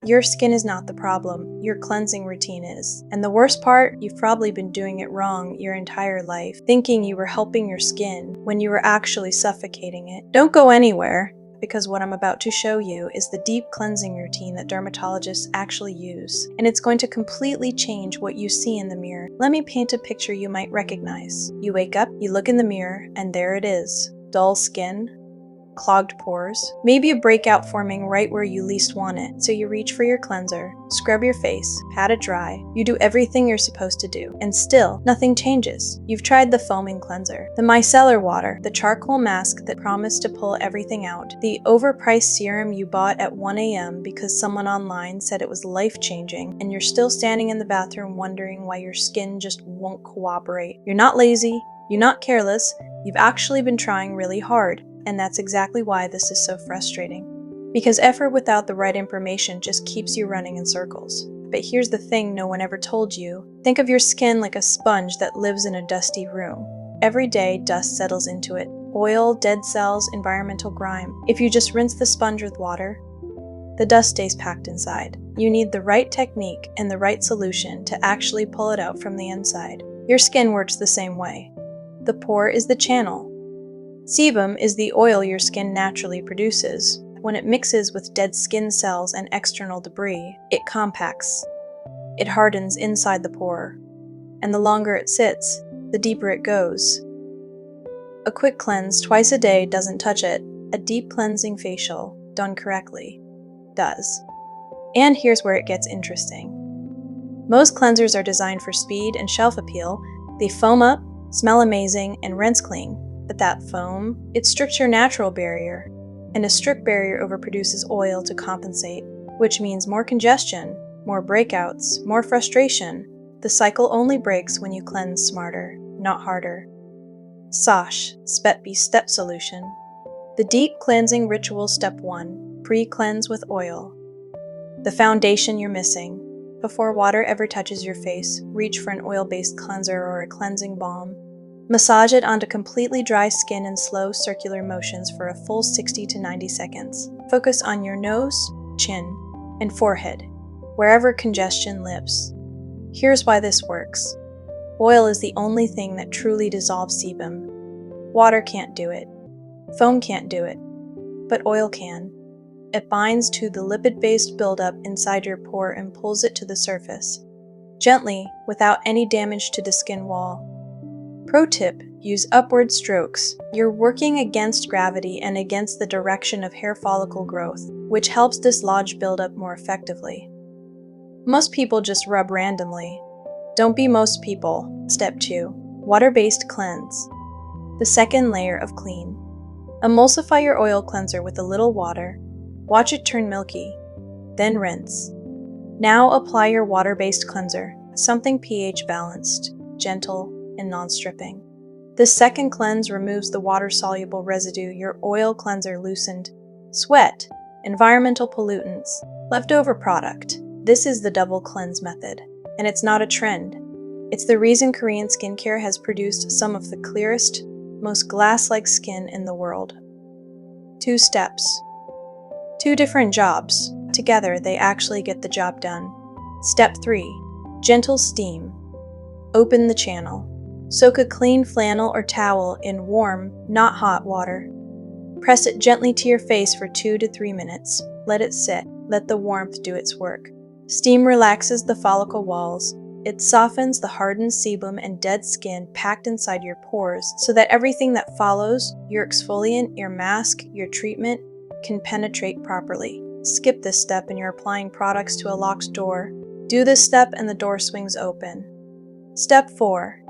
Your skin is not the problem, your cleansing routine is. And the worst part, you've probably been doing it wrong your entire life, thinking you were helping your skin when you were actually suffocating it. Don't go anywhere, because what I'm about to show you is the deep cleansing routine that dermatologists actually use, and it's going to completely change what you see in the mirror. Let me paint a picture you might recognize. You wake up, you look in the mirror, and there it is. Dull skin, clogged pores, maybe a breakout forming right where you least want it. So you reach for your cleanser, scrub your face, pat it dry, you do everything you're supposed to do, and still, nothing changes. You've tried the foaming cleanser, the micellar water, the charcoal mask that promised to pull everything out, the overpriced serum you bought at 1 a.m. because someone online said it was life-changing, and you're still standing in the bathroom wondering why your skin just won't cooperate. You're not lazy, you're not careless, you've actually been trying really hard. And that's exactly why this is so frustrating. Because effort without the right information just keeps you running in circles. But here's the thing no one ever told you. Think of your skin like a sponge that lives in a dusty room. Every day, dust settles into it. Oil, dead cells, environmental grime. If you just rinse the sponge with water, the dust stays packed inside. You need the right technique and the right solution to actually pull it out from the inside. Your skin works the same way. The pore is the channel. Sebum is the oil your skin naturally produces. When it mixes with dead skin cells and external debris, it compacts. It hardens inside the pore. And the longer it sits, the deeper it goes. A quick cleanse twice a day doesn't touch it. A deep cleansing facial, done correctly, does. And here's where it gets interesting. Most cleansers are designed for speed and shelf appeal. They foam up, smell amazing, and rinse clean. But that foam, it strips your natural barrier, and a strict barrier overproduces oil to compensate, which means more congestion, more breakouts, more frustration. The cycle only breaks when you cleanse smarter, not harder. SOSH, Spetby Step Solution. The Deep Cleansing Ritual Step 1, Pre-Cleanse with Oil. The foundation you're missing. Before water ever touches your face, reach for an oil-based cleanser or a cleansing balm. Massage it onto completely dry skin in slow circular motions for a full 60 to 90 seconds. Focus on your nose, chin, and forehead, wherever congestion lives. Here's why this works. Oil is the only thing that truly dissolves sebum. Water can't do it. Foam can't do it. But oil can. It binds to the lipid-based buildup inside your pore and pulls it to the surface, gently, without any damage to the skin wall. Pro tip, use upward strokes. You're working against gravity and against the direction of hair follicle growth, which helps dislodge buildup more effectively. Most people just rub randomly. Don't be most people. Step 2. Water-based cleanse. The second layer of clean. Emulsify your oil cleanser with a little water. Watch it turn milky. Then rinse. Now apply your water-based cleanser, something pH balanced, gentle, and non-stripping. This second cleanse removes the water-soluble residue your oil cleanser loosened. Sweat, environmental pollutants, leftover product. This is the double cleanse method, and it's not a trend. It's the reason Korean skincare has produced some of the clearest, most glass-like skin in the world. 2 steps. 2 different jobs. Together, they actually get the job done. Step 3. Gentle steam. Open the channel. Soak a clean flannel or towel in warm, not hot water. Press it gently to your face for 2 to 3 minutes. Let it sit. Let the warmth do its work. Steam relaxes the follicle walls. It softens the hardened sebum and dead skin packed inside your pores so that everything that follows, your exfoliant, your mask, your treatment, can penetrate properly. Skip this step and you're applying products to a locked door. Do this step and the door swings open. Step 4.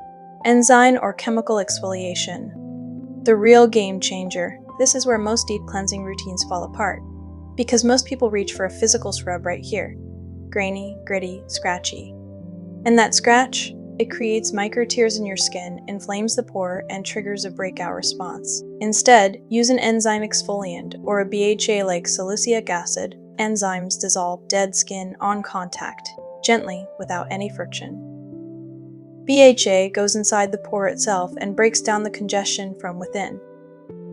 Enzyme or chemical exfoliation. The real game changer. This is where most deep cleansing routines fall apart, because most people reach for a physical scrub right here. Grainy, gritty, scratchy. And that scratch, it creates micro tears in your skin, inflames the pore, and triggers a breakout response. Instead, use an enzyme exfoliant or a BHA like salicylic acid. Enzymes dissolve dead skin on contact, gently, without any friction. BHA goes inside the pore itself and breaks down the congestion from within.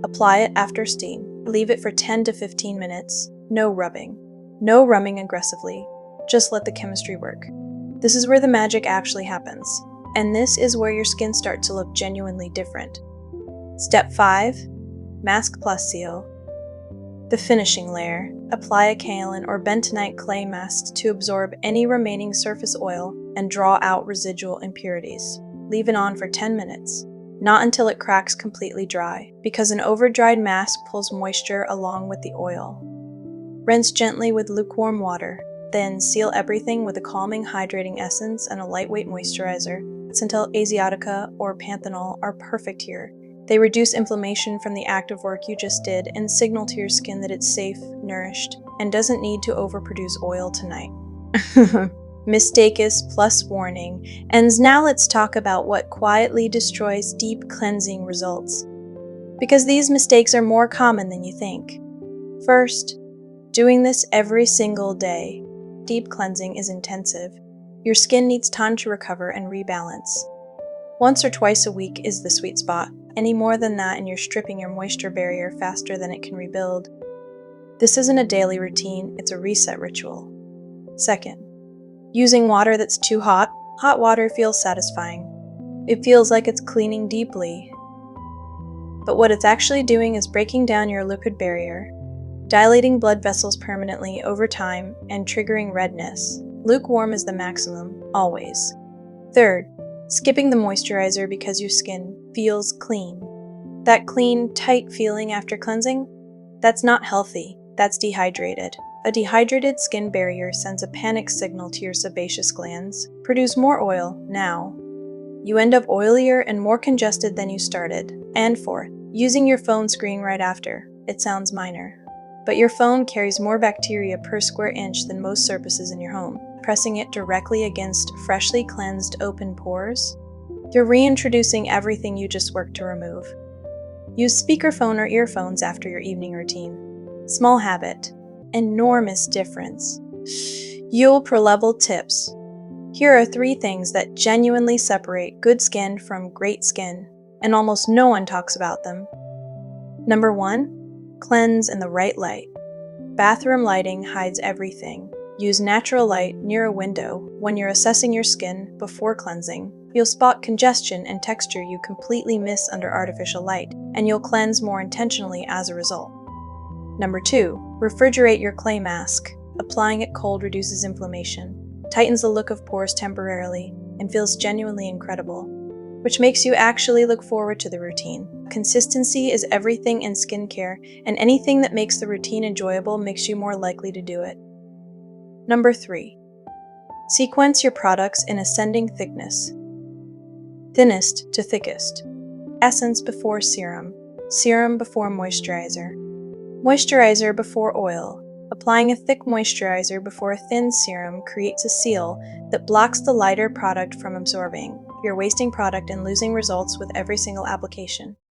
Apply it after steam. Leave it for 10 to 15 minutes. No rubbing. No rubbing aggressively. Just let the chemistry work. This is where the magic actually happens. And this is where your skin starts to look genuinely different. Step 5. Mask plus seal. The finishing layer. Apply a kaolin or bentonite clay mask to absorb any remaining surface oil and draw out residual impurities. Leave it on for 10 minutes. Not until it cracks completely dry, because an over-dried mask pulls moisture along with the oil. Rinse gently with lukewarm water, then seal everything with a calming hydrating essence and a lightweight moisturizer. Centel Asiatica or Panthenol are perfect here. They reduce inflammation from the active work you just did and signal to your skin that it's safe, nourished, and doesn't need to overproduce oil tonight. Mistakes plus warning. And now let's talk about what quietly destroys deep cleansing results. Because these mistakes are more common than you think. First, doing this every single day. Deep cleansing is intensive. Your skin needs time to recover and rebalance. Once or twice a week is the sweet spot. Any more than that and you're stripping your moisture barrier faster than it can rebuild. This isn't a daily routine, it's a reset ritual. Second, using water that's too hot. Hot water feels satisfying. It feels like it's cleaning deeply. But what it's actually doing is breaking down your lipid barrier, dilating blood vessels permanently over time, and triggering redness. Lukewarm is the maximum, always. Third, skipping the moisturizer because your skin feels clean. That clean, tight feeling after cleansing? That's not healthy, that's dehydrated. A dehydrated skin barrier sends a panic signal to your sebaceous glands. Produce more oil, now. You end up oilier and more congested than you started. And fourth, using your phone screen right after. It sounds minor. But your phone carries more bacteria per square inch than most surfaces in your home. Pressing it directly against freshly cleansed open pores, you're reintroducing everything you just worked to remove. Use speakerphone or earphones after your evening routine. Small habit, enormous difference. Yule per level tips. Here are 3 things that genuinely separate good skin from great skin, and almost no one talks about them. Number 1, cleanse in the right light. Bathroom lighting hides everything. Use natural light near a window when you're assessing your skin before cleansing. You'll spot congestion and texture you completely miss under artificial light, and you'll cleanse more intentionally as a result. Number 2, refrigerate your clay mask. Applying it cold reduces inflammation, tightens the look of pores temporarily, and feels genuinely incredible, which makes you actually look forward to the routine. Consistency is everything in skincare, and anything that makes the routine enjoyable makes you more likely to do it. Number 3, sequence your products in ascending thickness. Thinnest to thickest. Essence before serum. Serum before moisturizer. Moisturizer before oil. Applying a thick moisturizer before a thin serum creates a seal that blocks the lighter product from absorbing. You're wasting product and losing results with every single application.